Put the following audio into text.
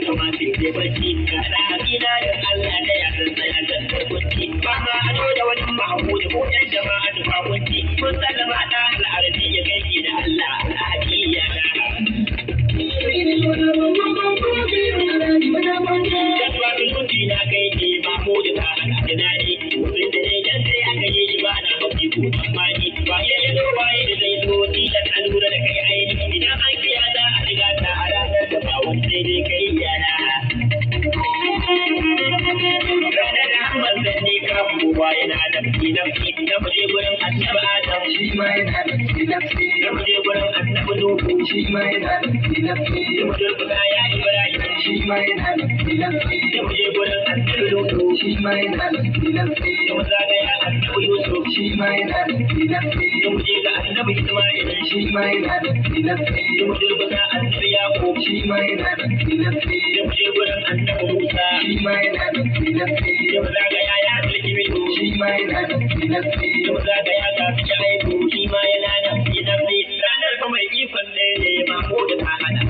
kamata ya barci ga da hakina da Allah da ya san sai an san kunci ba ma ado da wani mahmud ko yan jama'a da bakunci mun sallama da al'arabi ya kai da Allah al'adiyya da Yadda bin kunci na kai ne mahmud ka al'adinani wurin da ne dan sai aka yi shi ba na mafi ko tsammani ba ya yi zo ba da zai zo ni da alura da kai aini idan an kiya da a shiga ta a ranar da ba wani sai dai kai yana ranar da manzan ne kafin kowa yana nafsi nafsi na muje gurin annabi adam shi ma yana nafsi nafsi na muje gurin annabi nuhu shi ma yana nafsi nafsi na muje gurin ya ibrahim shi ma yana nafsi nafsi na muje gurin annabi lutu shi ma yana nafsi nafsi na muje ga ya annabi yusuf shi ma yana nafsi nafsi na muje ga annabi isma'il shi ma yana nafsi nafsi na muje ga annabi yaqub shi ma yana nafsi nafsi na muje gurin annabi musa shi ma yana nafsi nafsi na muje ga ya alkibiru shi ma yana nafsi nafsi na muje ga ya gafi shaibu shi ma yana nafsi nafsi ranar fa mai ikon ne ma ko da ta hada